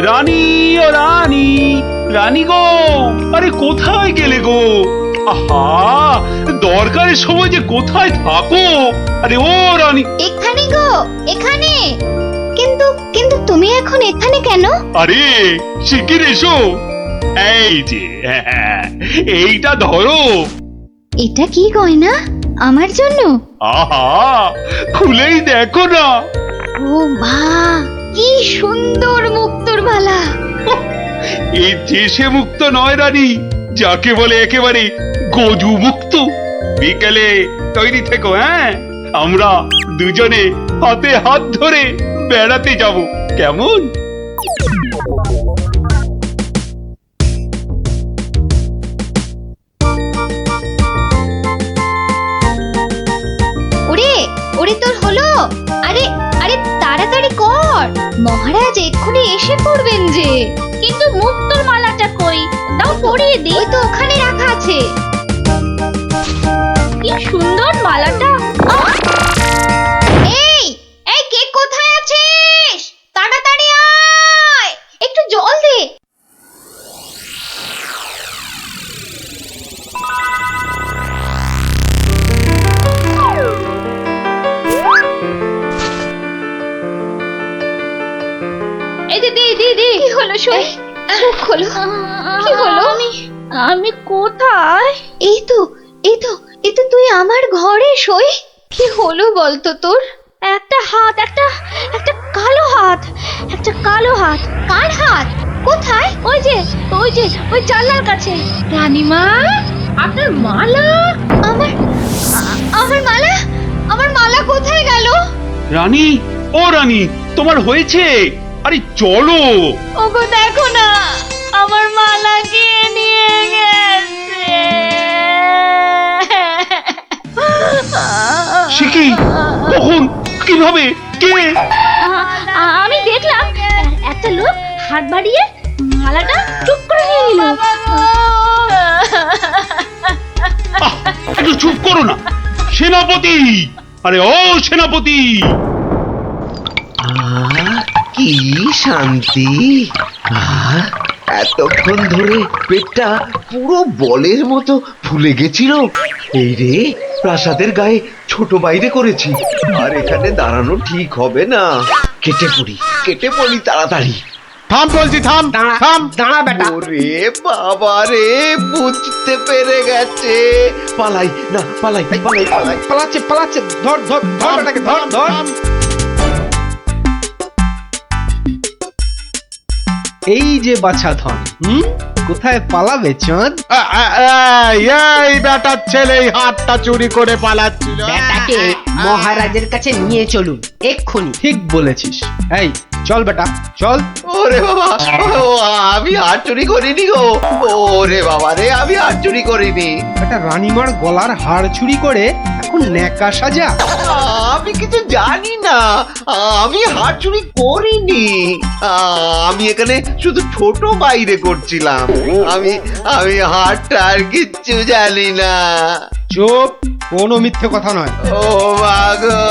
রানী, ও রানী, রানী গো, আরে কোথায় গেলে গো? আহা, দরকারের সময় যে কোথায় থাকো? আরে ও রানী। এখানে গো, এখানে। কিন্তু কিন্তু তুমি এখন এখানে কেন? আরে শিগগির এসো। এই যে এইটা ধরো। এটা কি গয়না? আমার জন্য? আহা, খুলেই দেখো না। ও মা, কি সুন্দর মুক্তোর মালা! এই দেশে মুক্ত নয় রানী, যাকে বলে একেবারে গজু মুক্ত। বিকেলে তৈরি থেকো, হ্যাঁ? আমরা দুজনে হাতে হাত ধরে বেড়াতে যাব, কেমন? ওরে ওরে, তোর হলো? আরে আরে, তাড়াতাড়ি কর, মহারাজ এক্ষুনি এসে পড়বেন যে। কিন্তু মুক্তোর মালাটা কই? দাও পরিয়ে দিই। ওই তো ওখানে রাখা আছে। কি সুন্দর মালাটা! এই এই, কে কোথায় আছিস? তাড়াতাড়ি আয়, একটু জল দে। এই দে দে দে দে। কি হলো শুনি? মুখ খোলো। কি হলো? আমি কোথায়? এই তো এই তো এই তো, তুই আমার ঘরে সই। কি হলো বলতো তোর? একটা হাত, একটা একটা কালো হাত, একটা কালো হাত। কার হাত? কোথায়? ওই যে ওই যে ওই জানলার কাছে। রানীমা, আপনার মালা। আমার আমার মালা, আমার মালা কোথায় গেল? রানী, ও রানী, তোমার হয়েছে? আরে চলো। ওগো দেখো না, আমার মালা কে নিয়ে গেছে। সে কি? কখন? কিভাবে? কে? আমি দেখলাম একটা লোক হাত বাড়িয়ে মালাটা চুপ করে নিয়ে নিল। আহ, একটু চুপ করো না সেনাপতি। আরে ও সেনাপতি। কি শান্তি! এতক্ষণ ধরে পেটটা পুরো বলের মতো ফুলে গেছিল। এই রে, প্রাসাদের গায়ে ছোট বাইরে করেছি, আর এখানে দাঁড়ানো ঠিক হবে না। কেটে পড়ি তাড়াতাড়ি। থাম বলছি, থাম থাম। দাঁড়া বেটা। ওরে বাবা রে, বুঝতে পেরে গেছে। পালাই না, পালাই পালাই পালাই। পালাচ্ছে পালাচ্ছে, ধর ধর ধর বেটাকে, ধর ধর। এই যে বাছা ধন, কোথায় পালাবে চাঁদ? এই বেটার ছেলে এই হাতটা চুরি করে পালাচ্ছিল। বেটাকে মহারাজের কাছে নিয়ে চলুন এক্ষুনি। ঠিক বলেছিস। এই চল বেটা, চল। ওরে বাবা, ও আমি হাত চুরি করিনি গো। ওরে বাবা রে, আমি হাত চুরি করিনি। বেটা রানীমার গলার হার চুরি করে এখন ন্যাকা সাজা। আমি কিছু জানি না, আমি হাত চুরি করিনি। আমি এখানে শুধু ছোট বাইরে করছিলাম। আমি আমি হাতটা আর কিচ্ছু জানি না। চুপ, কোনো মিথ্যে কথা নয়। ও মাগো,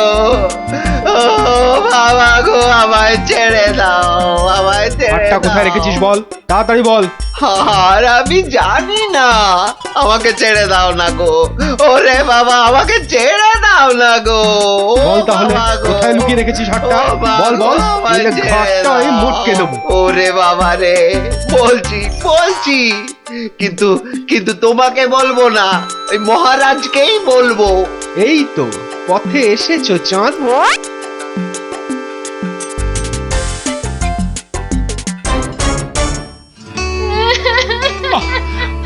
ও বাবা গো, আমায় ছেড়ে দাও, আমায় ছেড়ে হারটা কোথায় দাও। রেখেছিস বল, তাড়াতাড়ি বল। আর আমি জানি না, আমাকে ছেড়ে দাও না গো। ওরে বাবা, আমাকে ছেড়ে দাও না গো। বল তাহলে, বাবা গো। কোথায় লুকিয়ে রেখেছিস হারটা? ও বাবা বল বল, গো, আমায় নইলে ছেড়ে ঘাটটা আমি দাও। মোটকে দেবো। ওরে বাবা রে, বলছি বলছি, কিন্তু কিন্তু তোমাকে বলবো না, ওই মহারাজকেই বলবো। এই তো পথে এসেছো চাঁদ।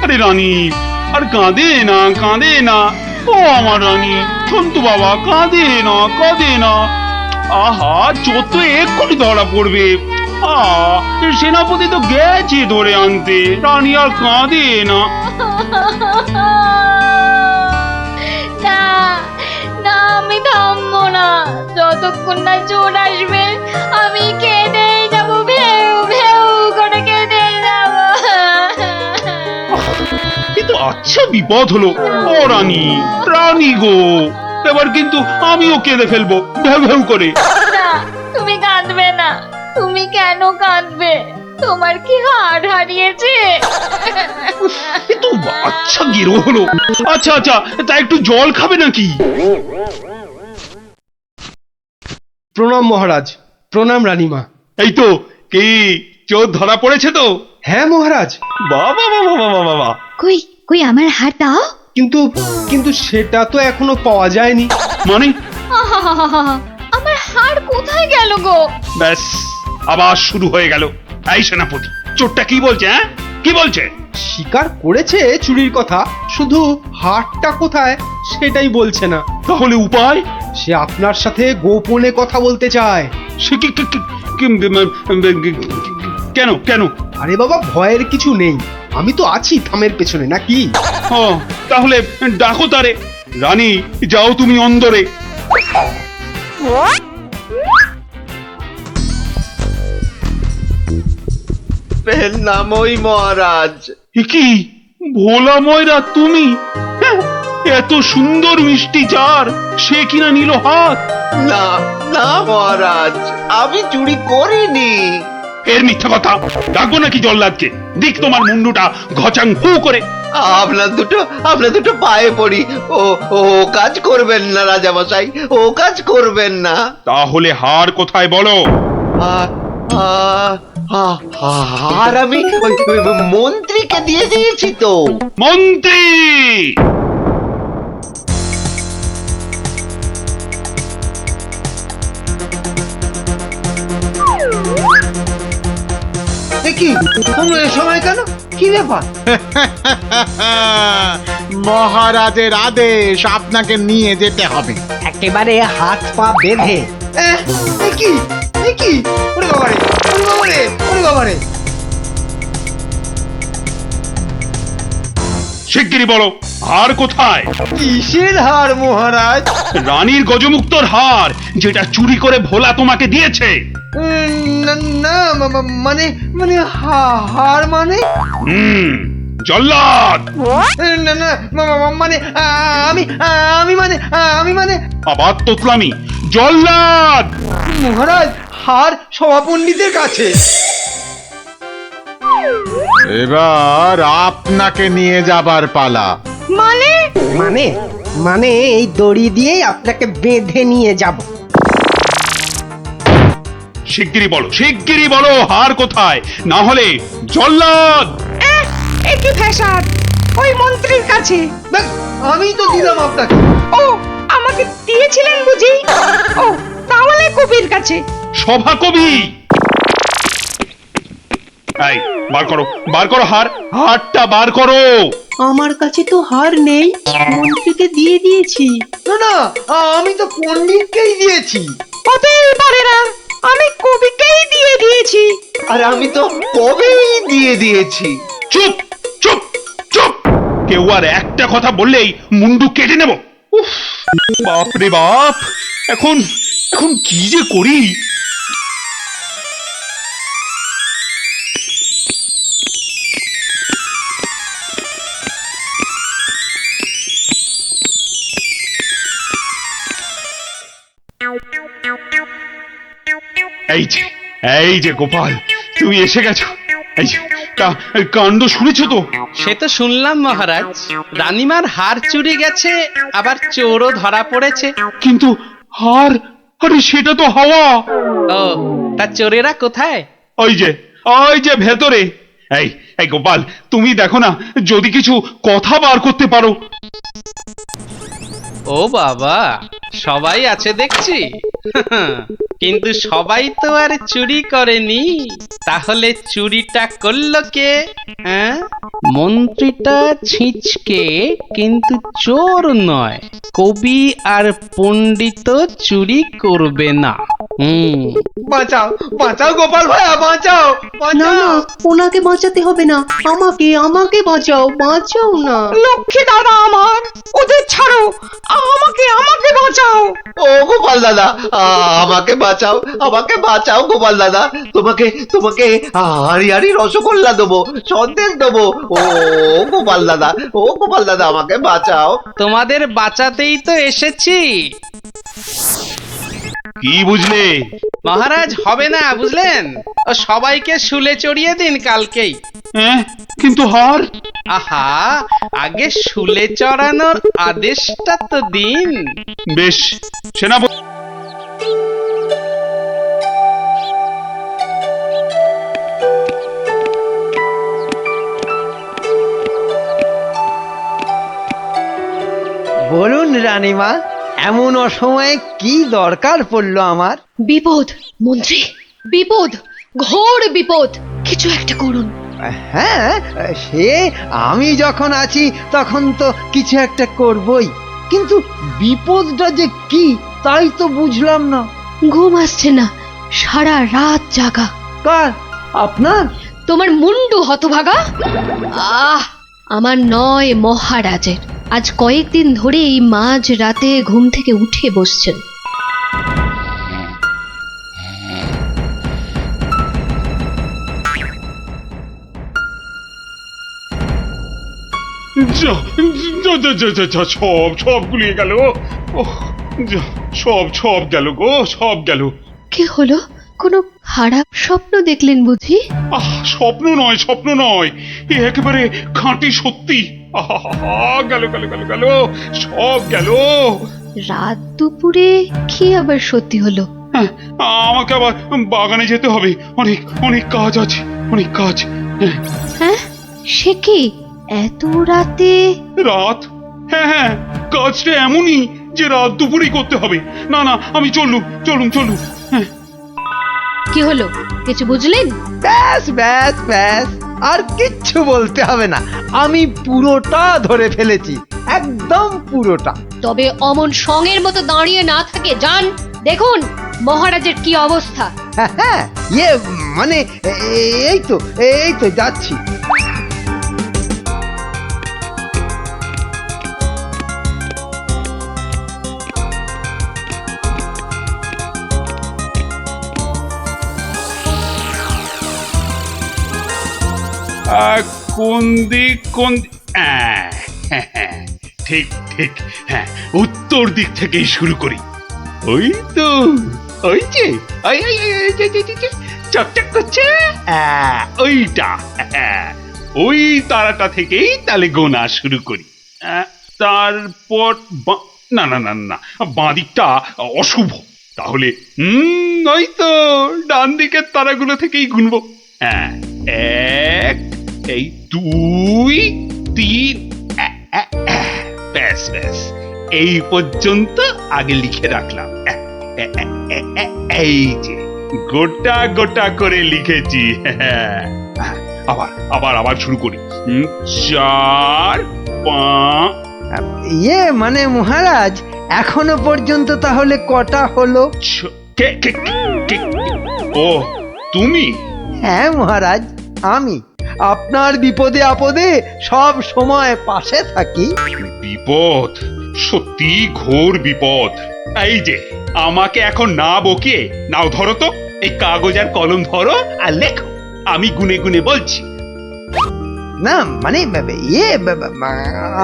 আরে রানী, আর কাঁদে না, কাঁদে না। ও আমার রানী, সন্তু বাবা, কাঁদে না, কাঁদে না। আহা, চোর তো এক্ষুনি ধরা পড়বে। সেনাপতি তো গেছে ধরে আনতে। রানী আর কাঁদে না। না না, আমি থামবো না যতক্ষণ না চোর আসবে। আমি কেঁদেই যাবো, ভেউ ভেউ করে কেঁদে যাবো। কিন্তু আচ্ছা বিপদ হলো। ও রানী, রানী গো, এবার কিন্তু আমিও কেঁদে ফেলবো ভেউ ভেউ করে। না, তুমি কাঁদবে না। তুমি কেন কাঁদবে? তোমার কি হাড় হারিয়েছে? এ তো আচ্ছা গেরো হলো। আচ্ছা আচ্ছা, তা একটু জল খাবে নাকি? প্রণাম মহারাজ, প্রণাম রানীমা। এই তো, কি চোর ধরা পড়েছে তো? হ্যাঁ মহারাজ, বাবা বাবা বাবা বাবা, কই কই আমার হাড় দাও। কিন্তু কিন্তু সেটা তো এখনো পাওয়া যায়নি। মানে আহাহাহাহা, আমার হাড় কোথায় গেল গো? ব্যাস, আবার শুরু হয়ে গেল। এই সেনাপতি, চোরটা কি বলছে? হ্যাঁ, কি বলছে? স্বীকার করেছে চুরির কথা, শুধু হাটটা কোথায় সেটাই বলছে না। তাহলে উপায়? সে আপনার সাথে গোপনে কথা বলতে চায়। সে কেন কেন? আরে বাবা, ভয়ের কিছু নেই, আমি তো আছি থামের পেছনে, নাকি? ও, তাহলে ডাকো তারে। রানী, যাও তুমি অন্দরে। পেন নামই মহারাজ। এ কি ভোলা ময়রা তুমি? হ্যাঁ, এত সুন্দর মিষ্টি চার, সে কিনা নিল হাত। না না মহারাজ, আমি চুরি করিনি। এর মিথ্যা কথা। ডাকবো নাকি জল্লাদকে? দিক তোমার মুন্ডুটা ঘচাং ফু করে। আপনার দুটো পায়ে পড়ি। ও ও কাজ করবেন না রাজামশাই, ও কাজ করবেন না। তাহলে হার কোথায় বলো? আর আমি ওই মন্ত্রীকে দিয়ে দিয়েছি তো। মন্ত্রী! কি তোমরা এ সময় কেন? কি ব্যাপার? মহারাজের আদেশ, আপনাকে নিয়ে যেতে হবে। একেবারে হাত পা বেঁধে। কি ওরে বাবারে, ওরে বাবারে, ওরে বাবারে! শিগগিরই বলো, হার কোথায়? কিসের হার মহারাজ? রানীর গজমুক্তর হার, যেটা চুরি করে ভোলা তোমাকে দিয়েছে। না না, মানে মানে হার মানে? জল্লাদ! না না, মানে আমি মানে আবার তোতলামি। জল্লাদ! মহারাজ, হার সভাপণ্ডিতের কাছে। এবার আপনাকে নিয়ে যাবার পালা। মানে মানে এই দড়ি দিয়ে আপনাকে বেঁধে নিয়ে যাব। শিগগিরই বলো হার কোথায়, না হলে জল্লাদ! একই ফ্যাশন, ওই মন্ত্রীর কাছে। আমি তো দিলাম আপনাকে। ও, আমাকে দিয়েছিলেন বুঝি? ও, তাহলে কবির কাছে। সভা কবি! এই, বার করো হার, হারটা বার করো। আমার কাছে তো হার নেই, মন্ত্রীকে দিয়ে দিয়েছি। না না, আমি তো পণ্ডিতকেই দিয়েছি। হতেই পারে না, আমি কবিকেই দিয়ে দিয়েছি। আর আমি তো কবেই দিয়ে দিয়েছি। চুপ চুপ চুপ! কেউ আর একটা কথা বললেই মুন্ডু কেটে নেব। উফ, বাপ রে বাপ! এখন এখন কি যে করি! এই যে গোপাল, তুমি এসে গেছো। এই যে, তা কাণ্ড শুনেছো তো? সে তো শুনলাম মহারাজ, রানীমার হার চুরি গেছে, আবার চোরও ধরা পড়েছে। কিন্তু হার, আরে সেটা তো হাওয়া। ও, তা চোরেরা কোথায়? ওই যে ভেতরে। এই এই গোপাল, তুমি দেখো না, যদি কিছু কথা বার করতে পারো। ও বাবা, সবাই আছে দেখছি। কিন্তু সবাই তো আর চুরি করেনি, তাহলে চুরিটা করলো কে? হ্যাঁ, মন্ত্রীটা ছিঁচকে, কিন্তু চোর নয়। কবি আর পণ্ডিত চুরি করবে না। বাঁচাও বাঁচাও গোপাল ভাইয়া, বাঁচাও না না, ওনাকে বাঁচাতে হবে না, আমাকে বাঁচাও, বাঁচাও না। লক্ষ্মী দাদা আমার, ওদের ছাড়ো, আমাকে বাঁচাও। ও গোপাল দাদা, আমাকে বাঁচাও গোপাল দাদা। তোমাকে হাড়ি রসগোল্লা দেবো, সন্দেশ দেবো। ও গোপাল দাদা, আমাকে বাঁচাও। তোমাদের বাঁচাতেই তো এসেছি। কি বুঝলে? মহারাজ হবে না বুঝলেন, ও সবাইকে শুলে চড়িয়ে দিন কালকেই। হ্যাঁ, কিন্তু হার? আহা, আগে শুলে চড়ানোর আদেশটা তো দিন। বেশ, সেনাপতি। বলুন রানীমা, এমন অসময়ে কি দরকার পড়লো আমার? বিপদ মন্ত্রী, বিপদ, ঘোর বিপদ, কিছু একটা করুন। হ্যাঁ, সে আমি যখন আছি তখন তো কিছু একটা করবই, কিন্তু বিপদটা যে কি তাই তো বুঝলাম না। ঘুম আসছে না, সারা রাত জাগা। কার? আপনার? তোমার মুন্ডু হতভাগা। আমার নয়, মহারাজের। আজ কয়েকদিন ধরে এই মাঝ রাতে ঘুম থেকে উঠে বসছেন। যা, যা, যা, যা, যা, যা, সব গুলিয়ে গেল। ওহ, যা, সব গেল গো, সব গেল। কি হলো? কোনো খারাপ স্বপ্ন দেখলেন বুঝি? স্বপ্ন নয়, স্বপ্ন নয়, এ একেবারে খাঁটি সত্যি। গেল গেল গেল গেল, সব গেল। রাত দুপুরে কি আবার সত্যি হলো? হ্যাঁ, আমাকে আবার বাগানে যেতে হবে, অনেক অনেক কাজ আছে, অনেক কাজ। হ্যাঁ, হ্যাঁ, সে কি এত রাতে? রাত? হ্যাঁ হ্যাঁ, কাজটা এমনই যে রাত দুপুরেই করতে হবে। না না, আমি চলুন। হ্যাঁ, কি হলো, কিছু বুঝলেন? ব্যাস ব্যাস ব্যাস, আর কিচ্ছু বলতে হবে না, আমি পুরোটা ধরে ফেলেছি, একদম পুরোটা। তবে অমন সঙ্গের মতো দাঁড়িয়ে না থাকে, যান দেখুন মহারাজের কি অবস্থা। হ্যাঁ হ্যাঁ, মানে এই তো যাচ্ছি। কোন দিক ঠিক ঠিক, হ্যাঁ, উত্তর দিক থেকেই শুরু করি। ওই তো, ওই যে চকচক করছে, ওইটা, ওই তারাটা থেকেই তাহলে গোনা শুরু করি। তারপর না না না না, বাঁ দিকটা অশুভ, তাহলে ওই তো ডান দিকের তারাগুলো থেকেই গুনবো। হ্যাঁ, 1, এই 2, 3, ব্যাস ব্যাস, এই পর্যন্ত আগে লিখে রাখলাম। এই যে গোটা গোটা করে লিখেছি। আবার আবার আবার শুরু করি। 4, 5। মানে মহারাজ, এখনো পর্যন্ত তাহলে কটা হলো? ও, তুমি? হ্যাঁ মহারাজ, আমি আপনার বিপদে আপদে সব সময় পাশে থাকি। বিপদ? সত্যি ঘোর বিপদ। এই যে আমাকে এখন না বকে, নাও ধরো তো এই কাগজ আর কলম ধরো আর লেখো, আমি গুনে গুনে বলছি। না মানে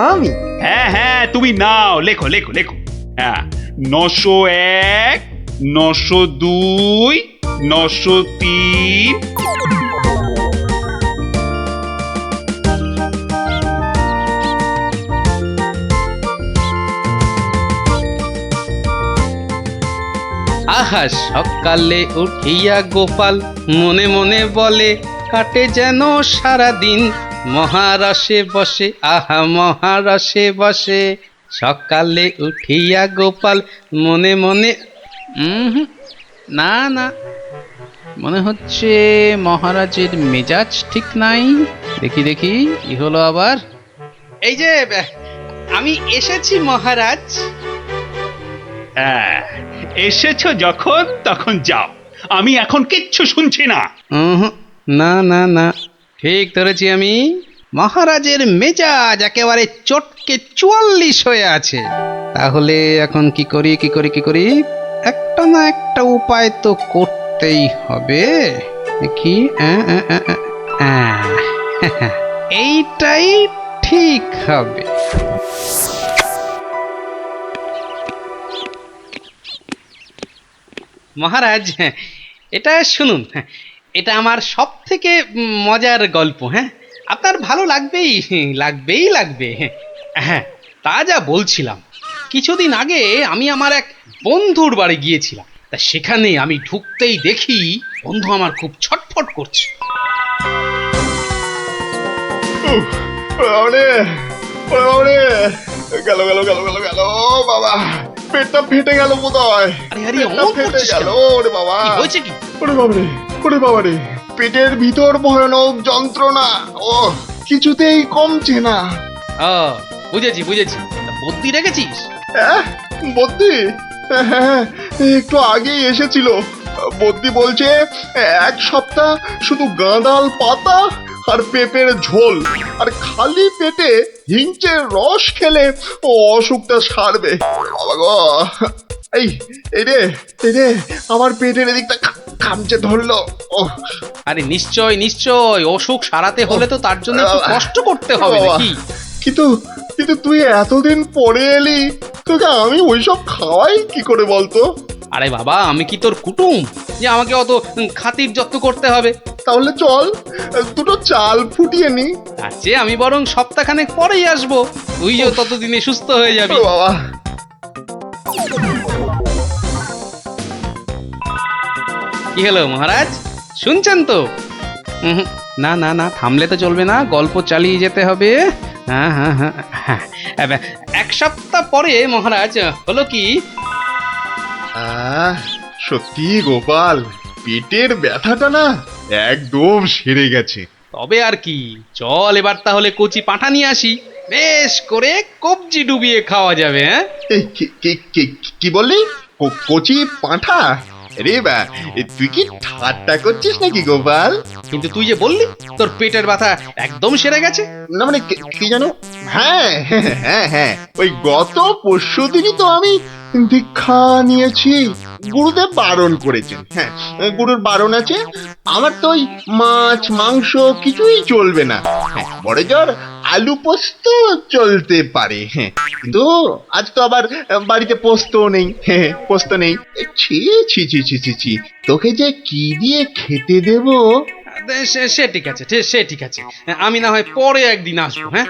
আমি? হ্যাঁ হ্যাঁ, তুমি নাও, লেখো লেখো লেখো। হ্যাঁ, 901, 902, 903। আহা, সকালে উঠিয়া গোপাল মনে মনে বলে, কাটে যেন সারা দিন মহারসে বসে, আহা মহারসে বসে। সকালে উঠিয়া গোপাল মনে মনে, না না, মনে হচ্ছে মহারাজের মেজাজ ঠিক নাই। দেখি দেখি কি হলো আবার। এই যে আমি এসেছি মহারাজ। এসেছো যখন তখন যাও, আমি এখন কিচ্ছু শুনছি না। না না না, ঠিক ধরেছি আমি, মহারাজের মেজাজ একেবারে চটকে 44 হয়ে আছে। তাহলে এখন কি করি? একটা না একটা উপায় তো করতেই হবে। দেখি, এইটাই ঠিক হবে। মহারাজ, এটা শুনুন, এটা আমার সব থেকে মজার গল্প। হ্যাঁ, আপনার ভালো লাগবেই, লাগবে। হ্যাঁ, তা যা বলছিলাম, কিছুদিন আগে আমি আমার এক বন্ধুর বাড়ি গিয়েছিলাম। তা সেখানে আমি ঢুকতেই দেখি বন্ধু আমার খুব ছটফট করছে। গেল বাবা, পেটটা ফেটে গেল বোধ হয়। আরে অমন করছিস কেন? ওরে বাবা, কি হয়েছে কি? ওরে বাবারে, পেটের ভিতর ভয়ানক যন্ত্রণা, ও কিছুতেই কমছে না। ও, বুঝেছি। তা বুদ্ধি রেখেছিস? বদ্যি, হ্যাঁ, একটু আগেই এসেছিল। বদ্যি বলছে 1 সপ্তাহ শুধু গাঁদাল পাতা আর পেঁপের ঝোল আর খালি পেটে হিংচের রস খেলে ও অসুখটা সারবে। বাবা গো, এই রে আমার পেটের এদিকটা খামচে ধরলো। আরে নিশ্চয় অসুখ সারাতে হলে তো তার জন্য একটু কষ্ট করতে হবে নাকি? কিন্তু তুই এতদিন পরে এলি, তোকে আমি ওইসব খাওয়াই কি করে বলতো? আরে বাবা, আমি কি তোর কুটুম যে আমাকে অত খাতির যত্ন করতে হবে? তাহলে চল দুটো চাল ফুটিয়ে নি। তার চেয়ে আমি বরং সপ্তাহখানেক পরেই আসবো, তুইও ততদিনে সুস্থ হয়ে যাবি। বাবা, কি হলো মহারাজ, শুনছেন তো? না, থামলে তো চলবে না, গল্প চালিয়ে যেতে হবে। হ্যাঁ, 1 সপ্তাহ পরে মহারাজ হলো কি, সত্যি গোপাল, পেটের ব্যথাটা না একদম সেরে গেছে। তবে আর কি, চল এবার তাহলে কচি পাঁঠা নিয়ে আসি, বেশ করে কবজি ডুবিয়ে খাওয়া যাবে। হ্যাঁ, এই কি বললি? কচি পাঁঠা? রে বা, তুই কি ঠাট্টা করছিস নাকি গোপাল? কিন্তু তুই যে বললি তোর পেটের ব্যথা একদম সেরে গেছে। না মানে কি জানো, হ্যাঁ, ওই গত পরশুদিনই তো আমি দীক্ষা নিয়েছি। গুরুদেব বারণ করেছেন। হ্যাঁ, গুরুর বারণ আছে। আমার তো ওই মাছ মাংস কিছুই চলবে না। হ্যাঁ, বড় জোর আলু পোস্ত চলতে পারে। হ্যাঁ, কিন্তু আজ তো আবার বাড়িতে পোস্ত নেই। পোস্ত নেই। ছি, তোকে যে কি দিয়ে খেতে দেবো? সে ঠিক আছে, আমি না হয় পরে একদিন আসবো। হ্যাঁ,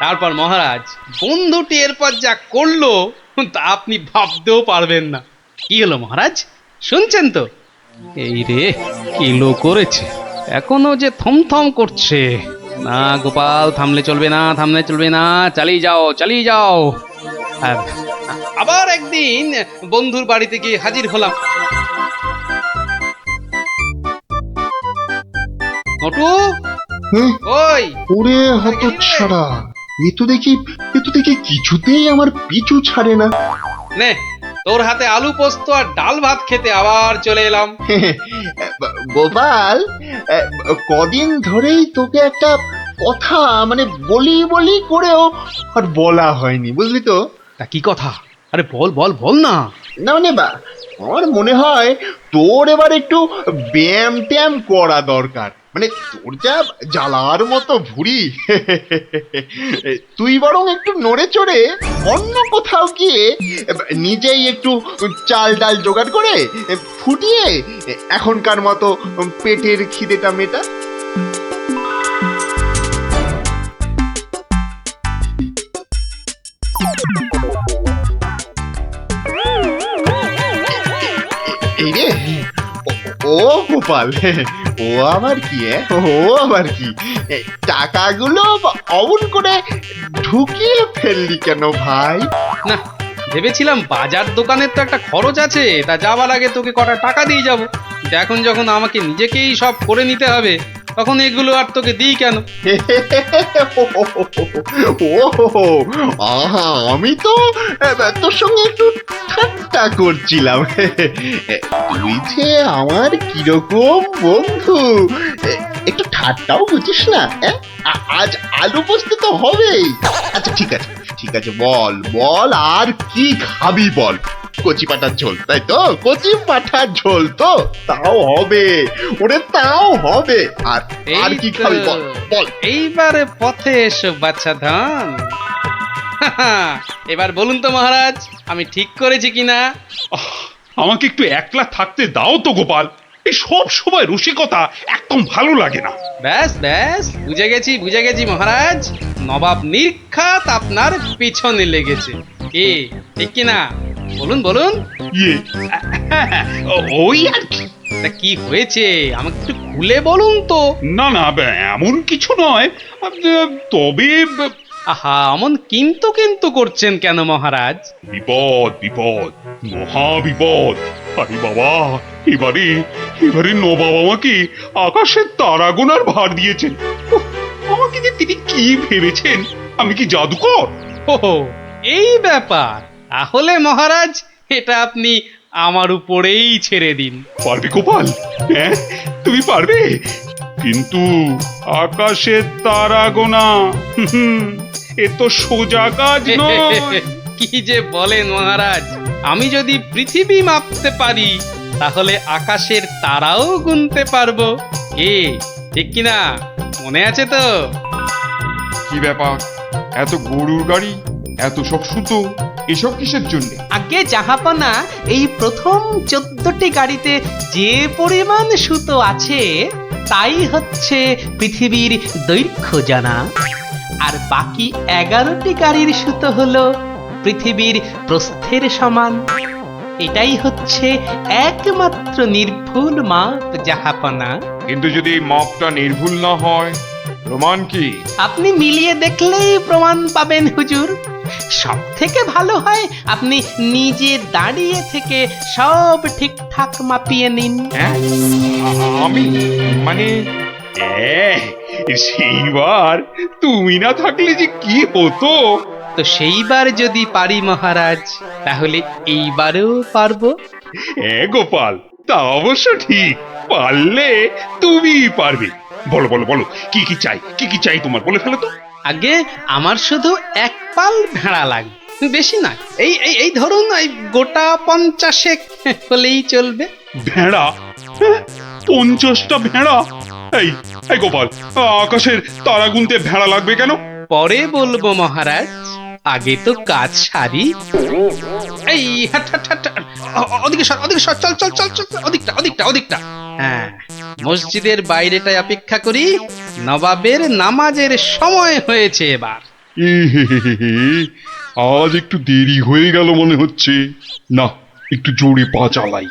তারপর মহারাজ, বন্ধুটি এরপর যা করলো তা আপনি ভাবতেও পারবেন না। কি হলো মহারাজ, শুনছেন তো? এই রে, কিলো করেছে, এখনো যে থমথম করছে। না গোপাল, থামলে চলবে না, চালিয়ে যাও। আবার একদিন বন্ধুর বাড়িতে গিয়ে হাজির হলাম। নটু, ওই ওরে হতচ্ছাড়া, এ তো দেখি কিছুতেই আমার পিছু ছাড়ে না। নে, তোর হাতে আলু পোস্ত আর ডাল ভাত খেতে আবার চলে এলাম। গোপাল, কদিন ধরেই তোকে একটা কথা মানে বলি করেও আর বলা হয়নি, বুঝলি তো? তা কি কথা? আরে বল না। না মানে আমার মনে হয় তোর এবার একটু ব্যায়াম ট্যায়াম করা দরকার। মানে তোর যা জ্বালার মতো ভুঁড়ি, তুই বরং একটু নড়ে চড়ে অন্য কোথাও গিয়ে নিজেই একটু চাল ডাল জোগাড় করে ফুটিয়ে এখনকার মতো পেটের খিদেটা মেটা। এই রে, ও গোপাল, ও আবার কি টাকাগুলো অমন করে ঢুকিয়ে ফেললি কেন ভাই? না, ভেবেছিলাম বাজার দোকানের তো একটা খরচ আছে, তা যাবার আগে তোকে কটা টাকা দিয়ে যাব। এখন যখন আমাকে নিজেকেই সব করে নিতে হবে, তখন এগুলো আর তোকে দিই কেন? আহা, আমি তো তোর সঙ্গে একটু ঠাট্টা করছিলাম। তুই যে আমার কিরকম বন্ধু, একটু ঠাট্টাও বুঝিস না? আজ আলু পোস্ত তো হবেই। আচ্ছা ঠিক আছে, বল আর কি খাবি বল। কচি পাঠার ঝোল, তাই তো? কচি পাঠার ঝোল তো তাও হবে, ওরে তাও হবে। আর কি খাবি বল? এইবারে পথে এসো বাচ্চা ধন। এবার বলুন তো মহারাজ, আমি ঠিক করেছি কিনা? আহ, আমাকে একটু একলা থাকতে দাও তো গোপাল। এই সব সময় রসিকতা একদম ভালো লাগে না। ব্যাস ব্যাস, বুঝে গেছি মহারাজ, নবাব নির্ঘাত আপনার পিছনে লেগেছে। কি ঠিক কিনা? বলুন বলুন। ইয়ে ওই আর কি। তা কি হয়েছে আমাকে একটু খুলে বলুন তো। না না, এমন কিছু নয়। তবে আহা, অমন কিন্তু কিন্তু করছেন কেন মহারাজ? বিপদ বিপদ, মহা বিপদ। আরে বাবা, এবারে নবাব আমাকে আকাশের তারা গোনার ভার দিয়েছেন। উফ, আমাকে যে তিনি কি ভেবেছেন, আমি কি জাদুকর? ওহো, এই ব্যাপার। তাহলে মহারাজ, এটা আপনি আমার উপরেই ছেড়ে দিন। পারবে গোপাল? হ্যাঁ, তুমি পারবে? কিন্তু আকাশের তারা গোনা, এ তো সোজা কাজ নয়। কি যে বলেন মহারাজ, আমি যদি পৃথিবী মাপতে পারি তাহলে আকাশের তারাও গুনতে পারবো। কি ঠিক কিনা? মনে আছে তো? কি ব্যাপার, এত গরুর গাড়ি, এত সব সুতো, এসব কিসের জন্য? আগে জাহাপনা, এই প্রথম 14টি গাড়িতে যে পরিমাণ সুতো আছে তাই হচ্ছে পৃথিবীর দৈর্ঘ্য জানা, আর বাকি 11টি গাড়ির সুতো হলো পৃথিবীর প্রস্থের সমান। এটাই হচ্ছে একমাত্র নির্ভুল মাপ জাহাপনা। কিন্তু যদি এই মাপটা নির্ভুল না হয়, প্রমাণ কি? আপনি মিলিয়ে দেখলেই প্রমাণ পাবেন হুজুর। সব থেকে ভালো হয় আপনি নিজে দাঁড়িয়ে থেকে সব ঠিকঠাক মাপিয়ে নিন। হ্যাঁ, আমি মানে সেইবার তুমি না থাকলে যে কি হতো। তো সেইবার যদি পারি মহারাজ, তাহলে এইবারেও পারবো। হ্যাঁ গোপাল, তা অবশ্য ঠিক। পারলে তুমি পারবে। বলো বলো বলো, কি কি চাই, কি কি চাই তোমার, বলে ফেলো তো। আগে আমার শুধু এক পাল ভেড়া লাগবে, বেশি না। এই এই এই ধরুন, এই গোটা 50 হলেই চলবে। ভেড়া? 50টা ভেড়া? এই এই গোপাল, আকাশের তারা গুনতে ভেড়া লাগবে কেন? পরে বলবো মহারাজ, আগে তো কাজ সারি। এই হাট হাট হাট, ওদিকে সর, ওদিকে সর, চল চল চল চল, ওদিকটা। হ্যাঁ, মসজিদের বাইরেটায় অপেক্ষা করি, নবাবের নামাজের সময় হয়েছে এবার। আজ একটু দেরি হয়ে গেল মনে হচ্ছে। না, একটু জোরে পা চালাই।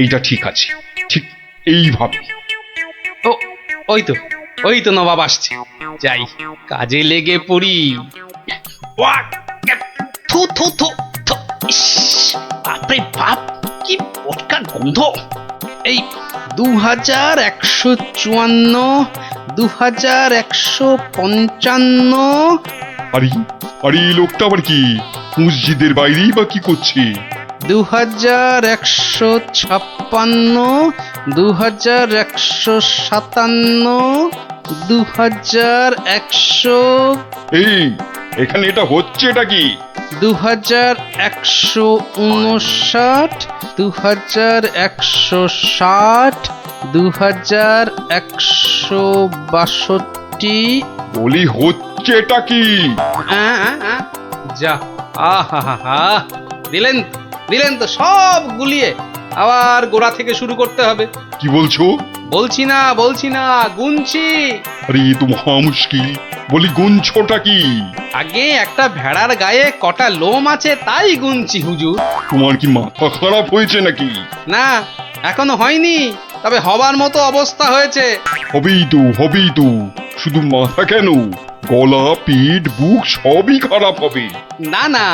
এইটা ঠিক আছে, ঠিক এইভাবে। ও, ওই তো নবাব আসছে। যাই, কাজে লেগে পড়ি। ওয়াক, থু থু থু থু, ইস, বাপরে বাপ, কি পটকার গন্ধ। এই 2154, 2155। আরে আরে, এই লোকটা আবার কি মসজিদের বাইরেই বা কি করছে? 2156, 2157, 2100। এই, এখানে এটা হচ্ছে, এটা কি? 2159, 2160, 2162। বলি হচ্ছে এটা কি? যা, আহা, দিলেন তো সব গুলিয়ে। আবার গোড়া থেকে শুরু করতে হবে। কি বলছো? বলছি না, গুনছি। আরে এ তো মহা মুশকিল। বলি গুনছোটা কি? আগে একটা ভেড়ার গায়ে কটা লোম আছে তাই গুনছি হুজুর। তোমার কি মাথা খারাপ হয়েছে নাকি? না, এখনো হয়নি, তবে হবার মতো অবস্থা হয়েছে। হবেই তো। শুধু মাথা কেন, গলা, পিঠ, বুক সবই খারাপ হবে। না,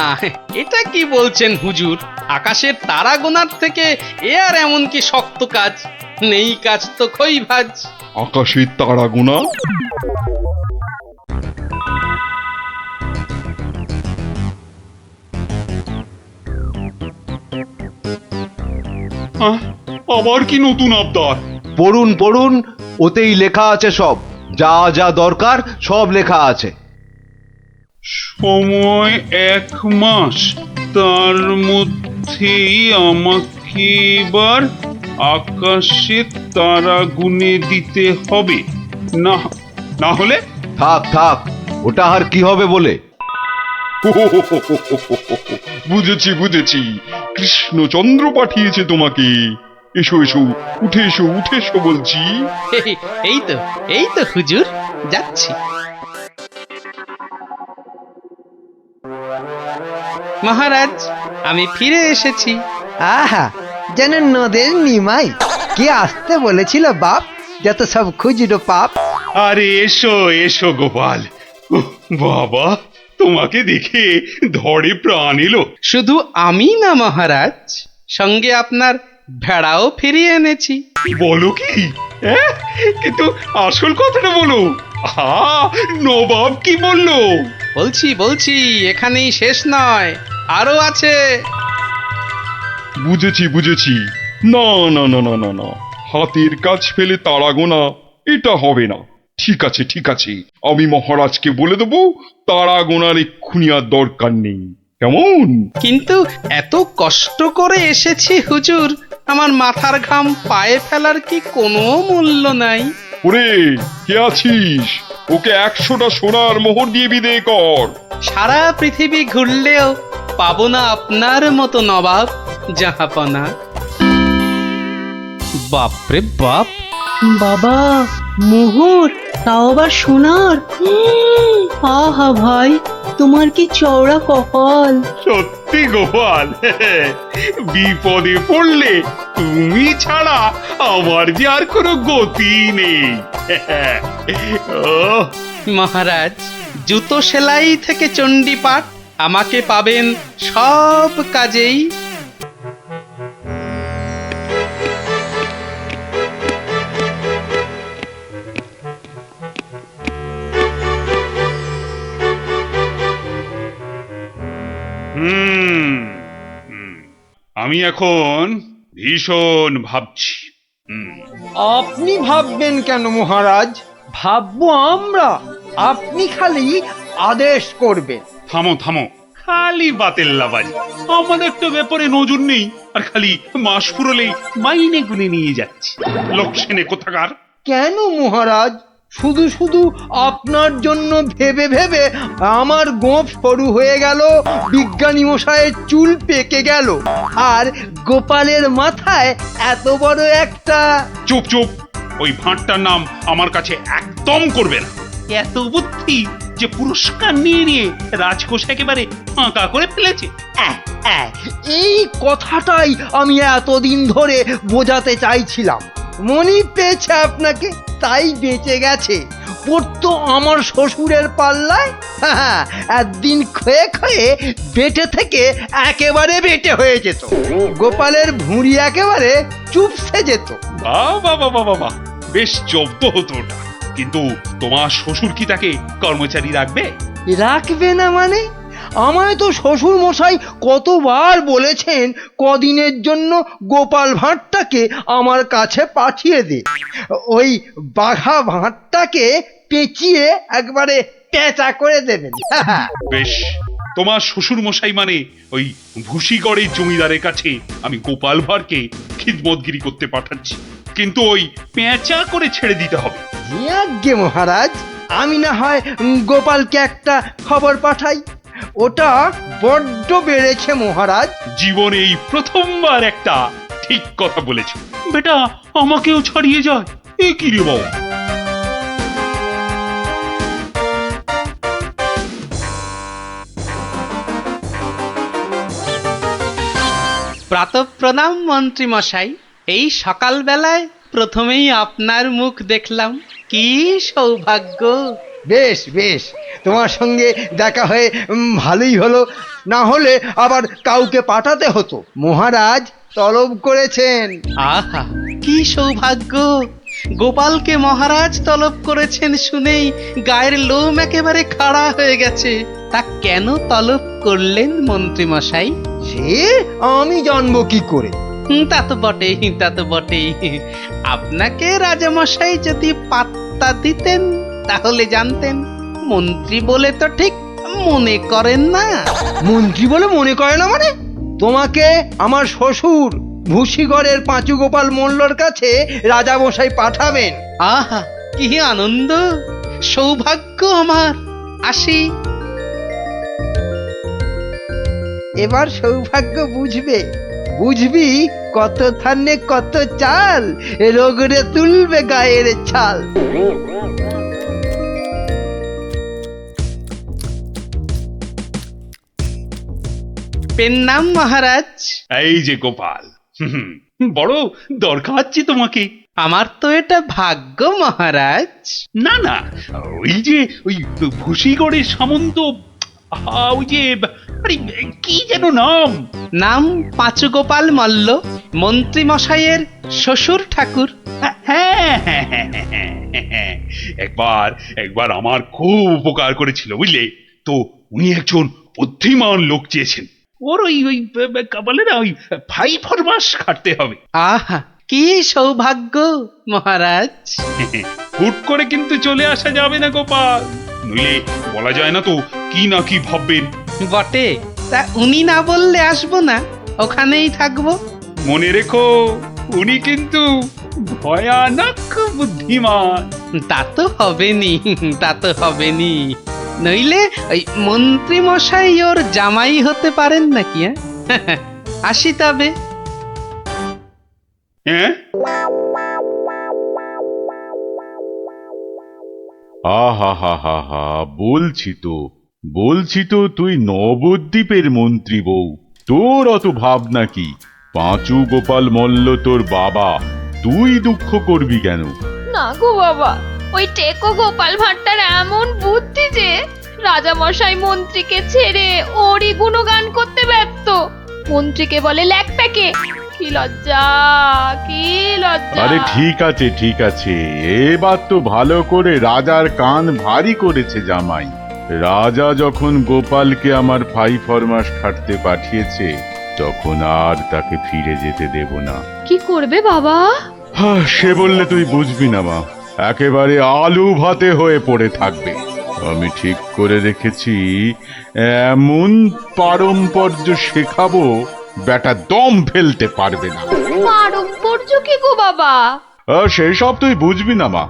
এটা কি বলছেন হুজুর? আকাশের তারা গোনার থেকে এ আর এমন কি শক্ত কাজ? নেই কাজ তো খই ভাজ। আকাশের তারা গোনা? আবার কি নতুন আবদার? পড়ুন পড়ুন, ওতেই লেখা আছে সব, যা যা দরকার সব লেখা আছে। সময় 1 মাস, তার মধ্যেই আমাকে এবার আকাশে তারা গুনে দিতে হবে। না হলে থাক থাক, ওটা আর কি হবে বলে? বুঝেছি বুঝেছি, কৃষ্ণচন্দ্র পাঠিয়েছে তোমাকে। এসো এসো, উঠে এসো উঠে এসো বলছি। এই তো হুজুর, যাচ্ছি। মহারাজ, আমি ফিরে এসেছি। আহা, যেন নদের নিমাই। কে আসতে বলেছিল বাপ, যত সব খুচরো পাপ। আরে এসো এসো গোপাল। উহ, বাবা, তোমাকে দেখে ধরে প্রাণ এলো। শুধু আমি না মহারাজ, সঙ্গে আপনার ভেড়াও ফিরিয়ে এনেছি। বলো কি? হ্যাঁ? কিন্তু আসল কথাটা বলো। নবাব কি বললো? বলছি, এখানেই শেষ নয়, আরো আছে। বুঝেছি বুঝেছি। না না না না না না, হাতের কাজ ফেলে তাড়া গোনা এটা হবে না। ঠিক আছে ঠিক আছে, আমি মহারাজকে বলে দেবো তাড়া গোনার এক্ষুনি আর দরকার নেই। কেমন? কিন্তু এত কষ্ট করে এসেছি হুজুর, আমার মাথার ঘাম পায়ে ফেলার কি কোনো মূল্য নাই? ওরে, কে আছিস? ওকে 100টা সোনার মোহর দিয়ে বিদে কর। সারা পৃথিবী ঘুরলেও পাবো না আপনার মতো নবাব জাহাপনা। বাপরে বাপ! বাবা, মোহর, তাও আবার সোনার। আহা ভাই, তোমার কি চওড়া কপাল। সত্যি গোপাল, বিপদে পড়লে তুমি ছাড়া আমার যে আর কোনো গতি নেই। ওহ, মহারাজ, জুতো সেলাই থেকে চণ্ডীপাঠ আমাকে পাবেন সব কাজেই। হুম হুম, আমি এখন ভীষণ ভাবছি। আপনি ভাববেন কেন মহারাজ? ভাববো আমরা। আপনি খালি আদেশ করবেন। থামো থামো, খালি বাতেল্লাবাজি। আমাদের তো ব্যাপারে নজর নেই, আর খালি মাস ফুরলেই মাইনে গুনে নিয়ে যাচ্ছে। লোকসেনে কোথাকার। কেন মহারাজ? শুধু শুধু আপনার জন্য ভেবে ভেবে আমার গোঁফ সরু হয়ে গেল, বিজ্ঞানী মশাইয়ের চুল পেকে গেল, আর গোপালের মাথায় এত বড় একটা। চুপ চুপ, ওই ভাঁটটার নাম আমার কাছে একদম করবে না। এত বুদ্ধি যে পুরস্কার নিয়ে নিয়ে রাজকোষ একেবারে ফাঁকা করে ফেলেছে। এই কথাটাই আমি এতদিন ধরে বোঝাতে চাইছিলাম। মনি পেয়েছে আপনাকে, তাই বেঁচে গেছে। পড়তো আমার শ্বশুরের পাল্লায়। একদিন ক্ষয়ে ক্ষয়ে বেটে থেকে একেবারে বেটে হয়ে যেত। গোপালের ভুঁড়ি একেবারে চুপসে যেত। বাবা বাবা বাবা, বেশ জব্দ হতো ওটা। কিন্তু তোমার শ্বশুর কি তাকে কর্মচারী রাখবে? রাখবে না মানে? আমায় তো শ্বশুর মশাই কতবার বলেছেন কদিনের জন্য গোপাল ভাঁড়টাকে আমার কাছে পাঠিয়ে দে। ওই বাঘা ভাঁড়টাকে পেঁচিয়ে একবারে পেঁচা করে দেবেন। বেশ, তোমার শ্বশুর মশাই মানে ওই ভুসিগড়ের জমিদারের কাছে আমি গোপাল ভাঁড়কে খিদমতগিরি করতে পাঠাচ্ছি। কিন্তু ওই পেঁচা করে ছেড়ে দিতে হবে। আজ্ঞে মহারাজ, আমি না হয় গোপালকে একটা খবর পাঠাই। ওটা বড্ড বেড়েছে মহারাজ। জীবনে এই প্রথমবার একটা ঠিক কথা বলেছে। বেটা আমাকেও ছাড়িয়ে যায়, এ কি রে বাবা? প্রাতঃপ্রণাম মন্ত্রী মশাই। এই সকালবেলায় প্রথমেই আপনার মুখ দেখলাম, কি সৌভাগ্য। বেশ বেশ, তোমার সঙ্গে দেখা হয়ে ভালোই হলো। না হলে আবার কাউকে পাঠাতে হতো। মহারাজ তলব করেছেন। আহা, কি সৌভাগ্য! গোপালকে মহারাজ তলব করেছেন শুনেই গায়ের লোম একেবারে খাড়া হয়ে গেছে। তা কেন তলব করলেন মন্ত্রী মশাই? সে আমি জানবো কি করে? তা তো বটেই। আপনাকে রাজামশাই যদি পাত্তা দিতেন তাহলে জানতেন। মন্ত্রী বলে তো ঠিক মনে করেন না। মন্ত্রী বলে মনে করে না মানে? তোমাকে আমার শ্বশুর ভুসিগড়ের পাঁচু গোপাল মোল্লর কাছে রাজামশাই পাঠাবেন। আহা, কি আনন্দ, সৌভাগ্য আমার। আসি। এবার সৌভাগ্য বুঝবে, বুঝবি কত ধানে কত চাল, রোগরে তুলবে গায়ের ছাল। পেন নাম মহারাজ। এই যে গোপাল, বড় দরকার তোমাকে। আমার তো এটা ভাগ্য মহারাজ। না না, ওই যে ওই ভুসিগড়ের সামন্ত, ওই যে আরে কি যেন নাম? নাম পাঁচু গোপাল মল্ল, মন্ত্রী মশাইয়ের শ্বশুর ঠাকুর। হ্যাঁ হ্যাঁ হ্যাঁ হ্যাঁ, হ্যাঁ, হ্যাঁ। একবার একবার আমার খুব উপকার করেছিল, বুঝলে তো। উনি একজন বুদ্ধিমান লোক চেয়েছেন। ওর ওই ওই বলে না, ওই 5 মাস খাটতে হবে। আহা, কি সৌভাগ্য মহারাজ। হুট করে কিন্তু চলে আসা যাবে না গোপাল, নইলে বলা যায় না তো কি না কি ভাববেন। বটে, তা উনি না বললে আসবো না, ওখানেই থাকবো। মনে রেখো, উনি কিন্তু ভয়ানক বুদ্ধিমান। তা তো হবেনি, তা তো হবেনি। নইলে ওই মন্ত্রী মশাই ওর জামাই হতে পারেন নাকি? আসি তবে। হ্যাঁ, আহা হা হা হা, বলছি তো তুই নবদ্বীপের মন্ত্রী বউ, তোর অত ভাবনা কি? পাঁচু গোপাল মল্ল তোর বাবা, তুই দুঃখ করবি কেন? না গো বাবা, ওই টেকো গোপাল ভাঁড়টার এমন বুদ্ধি যে রাজা মশাই মন্ত্রীকে ছেড়ে ওরই গুণগান করতে ব্যস্ত। মন্ত্রীকে বলে ল্যাকপ্যাকে। কি লজ্জা, কি লজ্জা। আরে ঠিক আছে, এবার তো ভালো করে রাজার কান ভারী করেছে জামাই। রাজা যখন গোপালকে আমার 5 মাস খাটতে পাঠিয়েছে, তখন আর তাকে ফিরে যেতে দেব না। কি করবে বাবা? সে বললে তুই বুঝবি না মা, একেবারে আলু ভাতে হয়ে পড়ে থাকবে। আমি ঠিক করে রেখেছি, এমন পারম্পর্য শেখাবো বেটা দম ফেলতে পারবে না। পারম্পর্য কি গো বাবা? সেই সব তুই বুঝবি না মা।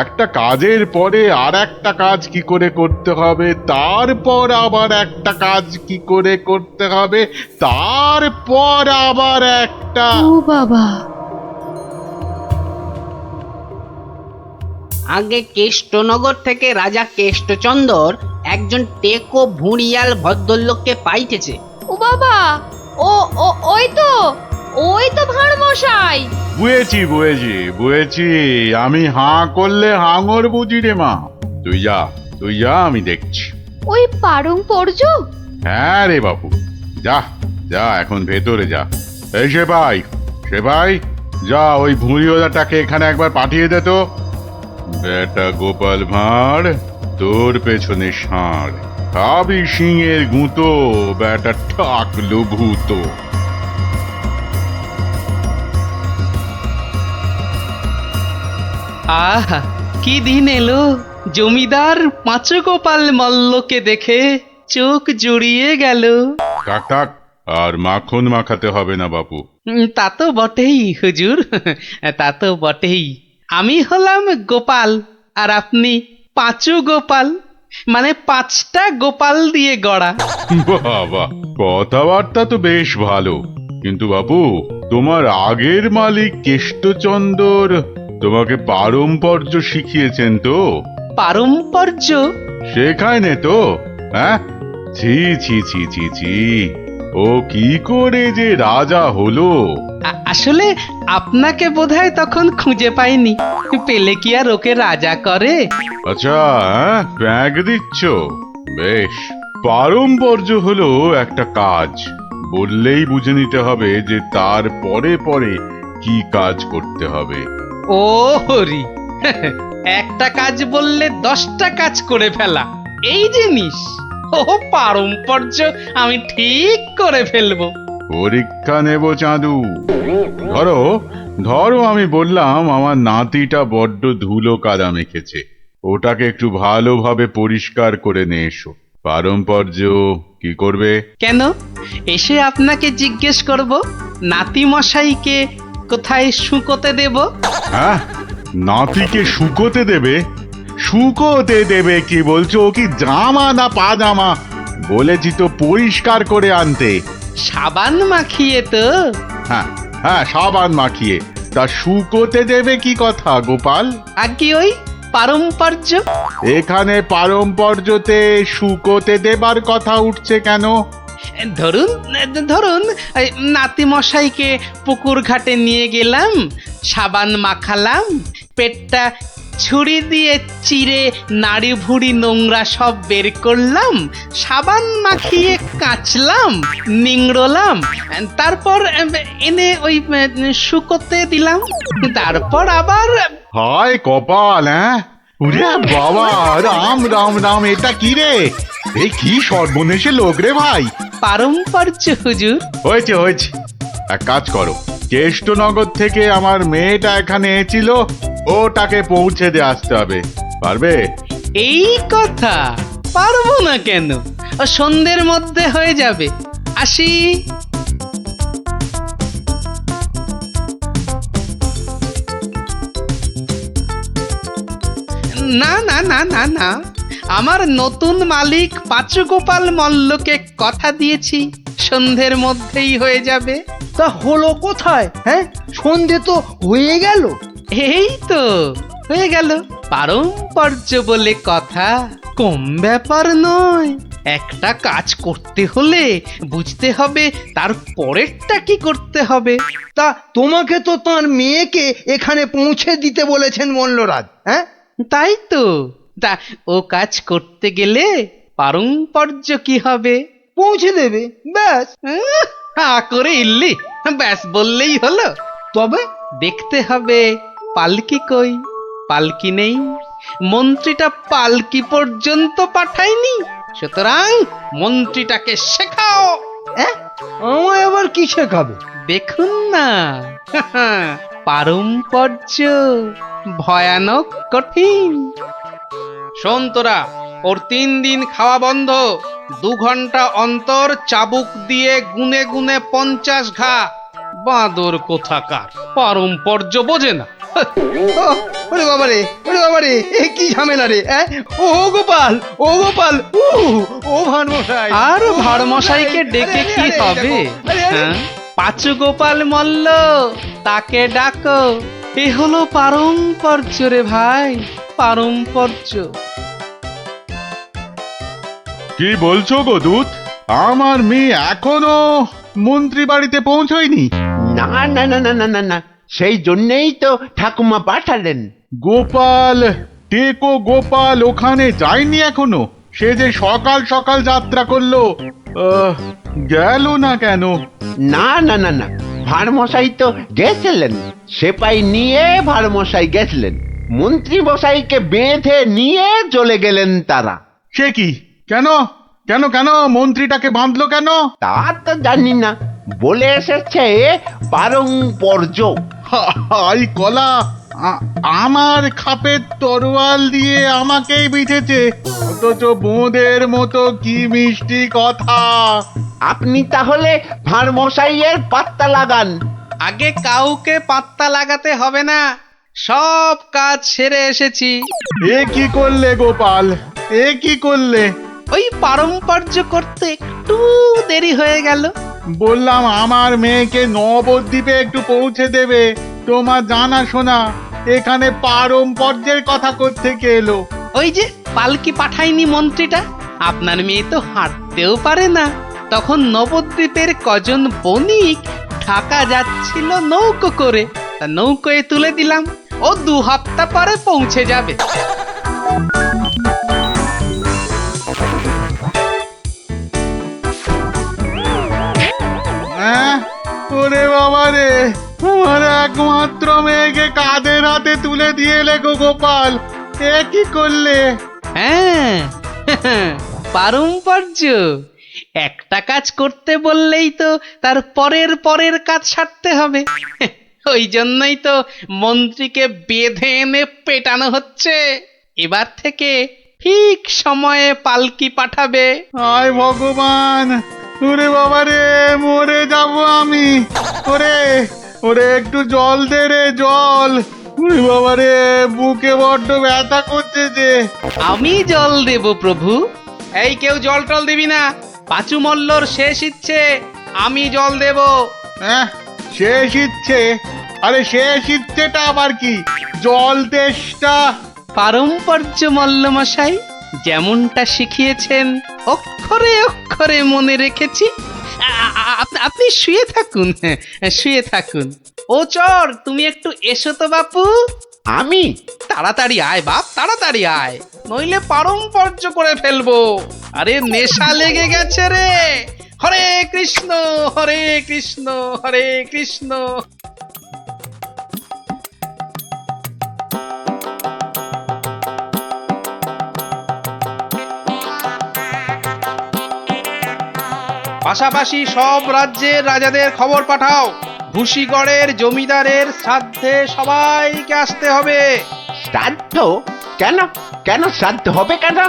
একটা কাজের পরে আর একটা কাজ কি করে করতে হবে, তারপর আবার একটা কাজ কি করে করতে হবে, তারপর আবার একটা। ও বাবা, আগে কেষ্টনগর থেকে রাজা কেষ্টচন্দর একজন টেকো ভুঁড়িয়াল ভদ্রলোককে পাইতেছে। ও বাবা, ও ও ওই তো ভাঁড় মশাই। বুঝেছি, আমি হাঁ করলে হাঙর বুঝি রে মা। তুই যা, আমি দেখছি। ওই পারম্পর্য? হ্যাঁ রে বাবু, যা এখন ভেতরে যা। এই সেপাই, যা ওই ভুঁড়িওয়ালাটাকে এখানে একবার পাঠিয়ে দে তো। বেটা গোপাল ভাঁড়, তোর পেছনে ষাঁড়, খাবি সিংয়ের গুঁতো, বেটা ঠাকলো ভূত। আহা, কি দিন এলো! জমিদার পাঁচু গোপাল মল্লকে দেখে চোখ জুড়িয়ে গেল। থাক, আর মাখন মাখাতে হবে না বাপু। তা তো বটেই হুজুর, তা তো বটেই। আমি হলাম গোপাল, আর আপনি পাঁচু গোপাল, মানে 5টা গোপাল দিয়ে গড়া। বাবা, কথাবার্তা তো বেশ ভালো, কিন্তু বাপু, তোমার আগের মালিক কেষ্টচন্দর তোমাকে পারম্পর্য শিখিয়েছেন তো? পারম্পর্য শেখায় নে তো? হ্যাঁ, ছি, ও কি করে যে রাজা হলো? আসলে আপনাকে বোধহয় তখন খুঁজে পাইনি, পেলে কি আর ওকে রাজা করে? আচ্ছা, ব্যাগ দিচ্ছ? বেশ। পারম্পর্য হলো একটা কাজ, বললেই বুঝে নিতে হবে যে তার পরে পরে কি কাজ করতে হবে। ও হরি, একটা কাজ বললে 10টা কাজ করে ফেলা, এই জিনিস। ও পারম্পর্য আমি ঠিক করে ফেলবো। পরীক্ষা নেব চাঁদু। ধরো আমি বললাম আমার নাতিটা বড্ড ধুলো কাদা মেখেছে, ওটাকে একটু ভালোভাবে পরিষ্কার করে নিয়ে এসো। পারম্পর্য কি করবে? কেন, এসে আপনাকে জিজ্ঞেস করব নাতি মশাইকে কোথায় শুকোতে দেব। হ্যাঁ, নাতিকে শুকোতে দেবে? শুকোতে দেবে কি বলছো? ও কি জামা না পাজামা? বলেছি তো পরিষ্কার করে আনতে। সাবান মাখিয়ে তো। হ্যাঁ হ্যাঁ, সাবান মাখিয়ে। তা শুকোতে দেবে কি কথা গোপাল? আর কি ওই পারম্পর্য? এখানে পারম্পর্যতে শুকোতে দেবার কথা উঠছে কেন? ধরুন ধরুন এই নাতি মশাইকে পুকুর ঘাটে নিয়ে গেলাম, সাবান মাখালাম, পেটটা ছুরি দিয়ে চিরে নাড়ি ভুড়ি নোংরা সব বের করলাম, সাবান মাখিয়ে কাচলাম, নিংড়লাম, তারপর এনে ওই শুকোতে দিলাম, তারপর আবার। হায় কপাল! হ্যাঁ, ওরে বাবা, রাম রাম রাম, এটা কি রে? এই কি সর্বনেশে লোক রে ভাই! পারম্পর্য হুজুর। হয়েছে হয়েছে, এক কাজ করো, কেষ্টনগর থেকে আমার মেয়েটা এখানে এসেছিল, ওটাকে পৌঁছে দিয়ে আসতে হবে। পারবে? এই কথা পারবো না কেন, সন্ধ্যের মধ্যে হয়ে যাবে। আসি। না না না না না, আমার নতুন মালিক পাঁচু গোপাল মল্লকে কথা দিয়েছি, সন্ধ্যের মধ্যেই হয়ে যাবে। তা হলো কোথায়? হ্যাঁ, সন্ধে তো হয়ে গেল। এই তো হয়ে গেল। পারম্পর্য বলে কথা, কম ব্যাপার নয়। একটা কাজ করতে হলে বুঝতে হবে তার পরেরটা কি করতে হবে। তা তোমাকে তো তার মেয়েকে এখানে পৌঁছে দিতে বলেছেন মল্লরাজ। হ্যাঁ, তাই তো। তা ও কাজ করতে গেলে পারম্পর্য কি হবে? পৌঁছে দেবে, ব্যাস। হা করে ইল্লি, ব্যাস বললেই হলো। তবে দেখতে হবে পালকি কই। পালকি নেই, মন্ত্রীটা পালকি পর্যন্ত পাঠায়নি, সুতরাং মন্ত্রীটাকে শেখাও। আমায় আবার কি শেখাবে? দেখুন না, পারম্পর্য ভয়ানক কঠিন। শোন তোরা, ওর 3 দিন খাওয়া বন্ধ, 2 ঘন্টা অন্তর চাবুক দিয়ে গুনে গুনে 50 ঘা। বাঁদর কোথাকার, পারম্পর্য বোঝে না। ওরে বাবারে, ওরে বাবারে, এ কি ঝামেলা রে! ও গোপাল, ও গোপাল, ও ভানমশাই। আর ভাড়মশাইকে ডেকে কি হবে? হ্যাঁ, পাঁচু গোপাল মল্ল, তাকে ডাকো। এ হলো পারম্পর্য রে ভাই, পারম্পর্য। কি বলছো গো দূত? আমার মেয়ে এখনো মন্ত্রী বাড়িতে পৌঁছয়নি? না না না না না না না, সেই জন্যেই তো ঠাকুমা পাঠালেন। গোপাল, টেকো গোপাল ওখানে যায়নি এখনো? সে যে সকাল সকাল যাত্রা করলো, গেল না কেন? না না না না, ভাড়মশাই তো গেছিলেন, সেপাই নিয়ে ভাড়মশাই গেছিলেন, মন্ত্রী মশাইকে বেঁধে নিয়ে চলে গেলেন তারা। সে কি? কেন কেন কেন মন্ত্রীটাকে বাঁধলো কেন? তা তো জানি না, বলে এসেছে পারম্পর্য। হাই কলা, আমার খাপের তরোয়াল দিয়ে আমাকেই বিঁধেছে, অথচ বোঁদের মতো কি মিষ্টি কথা। আপনি তাহলে ভাড়মশাইয়ের পাত্তা লাগান। আগে কাউকে পাত্তা লাগাতে হবে না, সব কাজ সেরে এসেছি। এ কি করলে গোপাল, এ কি করলে? ওই পারম্পর্য করতে একটু দেরি হয়ে গেল। বললাম আমার মেয়েকে নবদ্বীপে একটু পৌঁছে দেবে, তোমার জানা শোনা এখানে পারম্পর্যের কথা কোত্থেকে এলো? ওই যে পালকি পাঠায়নি মন্ত্রীটা, আপনার মেয়ে তো হাঁটতেও পারে না, তখন নবদ্বীপের কজন বণিক ঢাকা যাচ্ছিল নৌকো করে, তা নৌকোয় তুলে দিলাম, ও 2 হপ্তাহ পরে পৌঁছে যাবে। ওরে বাবা রে, আমার একমাত্র মেয়েকে কাঁধের হাতে তুলে দিয়ে এলে গো গোপাল, এ কি করলে? হ্যাঁ, পারম্পর্য। একটা কাজ করতে বললেই তো তার পরের কাজ সারতে হবে। ওই জন্যই তো মন্ত্রীকে বেঁধে এনে পেটানো হচ্ছে। এবার থেকে ঠিক সময়ে পালকি পাঠাবে। হায় ভগবান, ওরে বাবা রে, মরে যাব আমি। ওরে ওরে, একটু জল দে রে, জল। ওরে বাবা রে, বুকে বড্ড ব্যথা করছে যে। আমি জল দেব প্রভু। এই কেউ জল টল দিবি না, পাঁচু মল্লর শেষ ইচ্ছে, আমি জল দেব। হ্যাঁ, শেষ ইচ্ছে? আরে শেষ ইচ্ছেটা আবার কি? জল তেষ্টা। পারম্পর্য মল্লমশাই, যেমনটা শিখিয়েছেন অক্ষরে অক্ষরে মনে রেখেছি। আপনি শুয়ে থাকুন, শুয়ে থাকুন। ও চর, তুমি একটু এসো তো বাপু। আমি? তাড়াতাড়ি আয় বাপ, তাড়াতাড়ি আয়, নইলে পারম্পর্য করে ফেলবো। আরে নেশা লেগে গেছে রে। হরে কৃষ্ণ হরে কৃষ্ণ হরে কৃষ্ণ। পাশাপাশি সব রাজ্যের রাজাদের খবর পাঠাও, ভুসিগড়ের জমিদারের শ্রাদ্ধে সবাইকে আসতে হবে। শ্রাদ্ধ? কেন? কেন শ্রাদ্ধ হবে কেন?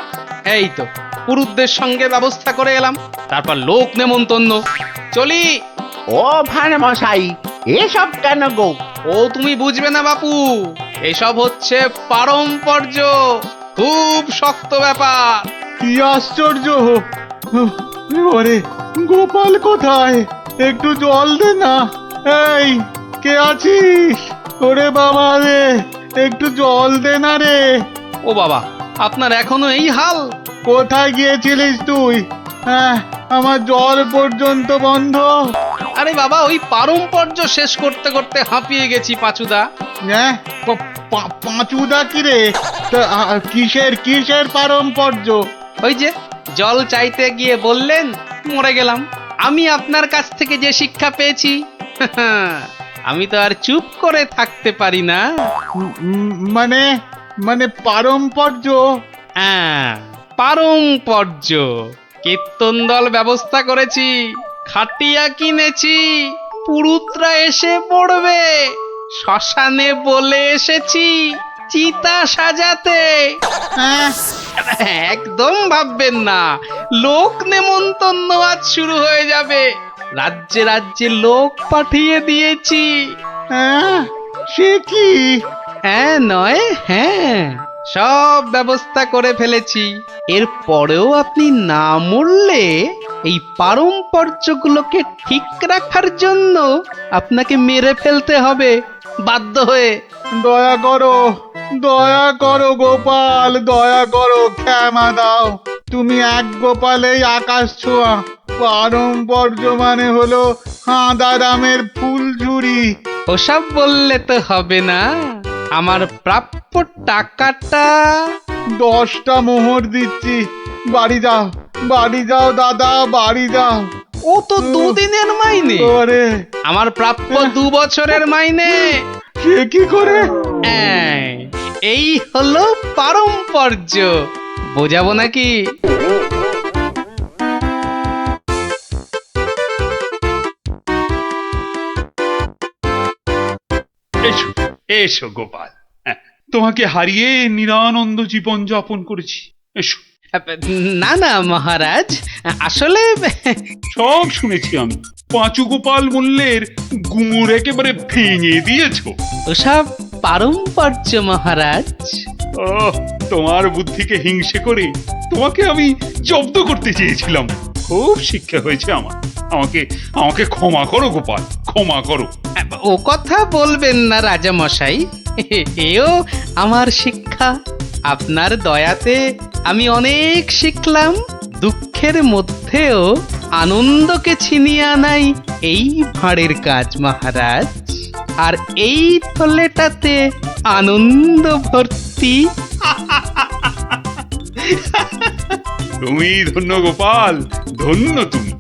এই তো পুরুতদের সঙ্গে ব্যবস্থা করে এলাম, তারপর লোক নেমন্তন্ন। চলি। ও ভান মশাই, এসব কেন গো? ও তুমি বুঝবে না বাপু, এসব হচ্ছে পারম্পর্য, খুব শক্ত ব্যাপার। কি আশ্চর্য! ওরে গোপাল কোথায়? একটু জল দে না। এই, কে আছিস? ওরে বাবা রে, একটু জল দে না রে। ও বাবা, আপনার এখনো এই হাল? কোথায় গিয়েছিলিস তুই? হ্যাঁ, আমার জল পর্যন্ত বন্ধ। আরে বাবা, ওই পারম্পর্য শেষ করতে করতে হাঁপিয়ে গেছি পাঁচুদা। হ্যাঁ, পাঁচুদা কি রে? তা, কিসের কিসের পারম্পর্য? ওই যে জল চাইতে গিয়ে বললেন, মরে গেলাম। আমি আপনার কাছ থেকে যে শিক্ষা পেয়েছি, আমি তো আর চুপ করে থাকতে পারি না। মানে মানে পারম্পর্য? হ্যাঁ, পারম্পর্য। কীর্তন দল ব্যবস্থা করেছি, খাটিয়া কিনেছি, পুরুতরা এসে পড়বে। শ্মশানে বলে এসেছি চিতা সাজাতে। একদম ভাববেন না, লোক নেমন্তন্ন আজ শুরু হয়ে যাবে। রাজ্যে রাজ্যে লোক পাঠিয়ে দিয়েছি। সে কি? হ্যাঁ নয় হ্যাঁ, সব ব্যবস্থা করে ফেলেছি। এর পরেও আপনি না মরলে এই পারম্পর্যগুলোকে ঠিক রাখার জন্য আপনাকে মেরে ফেলতে হবে বাধ্য হয়ে। দয়া করো, দয়া করো গোপাল, দয়া করো, ক্ষমা দাও। তুমি এক গোপালেই আকাশ ছোঁয়া। পারম্পর্য মানে হলো হাঁদারামের ফুলঝুরি। ওসব বললে তো হবে না, আমার প্রাপ্য টাকাটা। 10টা মোহর দিচ্ছি, বাড়ি যাও, বাড়ি যাও দাদা, বাড়ি যাও। ও তো 2 দিনের মাইনে। ওরে, আমার প্রাপ্য 2 বছরের মাইনে। সে কি করে? এই হলো পারম্পর্য, বোঝাবো নাকি? এসো এসো গোপাল, তোমাকে হারিয়ে নিরানন্দ জীবন যাপন করেছি। এসো। না না মহারাজ, আসলে সব শুনেছি আমি। পাঁচু গোপাল মূল্যের গুড় একেবারে ভেঙে দিয়েছো। ওসব পারম্পর্য মহারাজ। ও, তোমার বুদ্ধিকে হিংসে করে তোমাকে আমি জব্দ করতে চেয়েছিলাম। খুব শিক্ষা হয়েছে আমার। আমাকে আমাকে ক্ষমা করো গোপাল, ক্ষমা করো। ও কথা বলবেন না রাজা মশাই, এও আমার শিক্ষা। আপনার দয়াতে আমি অনেক শিখলাম। দুঃখের মধ্যেও আনন্দকে ছিনিয়ে আনাই এই ভাঁড়ের কাজ মহারাজ। আর এই থলেটাতে আনন্দ ভর্তি। তুমি ধন্য গোপাল, ধন্য তুমি।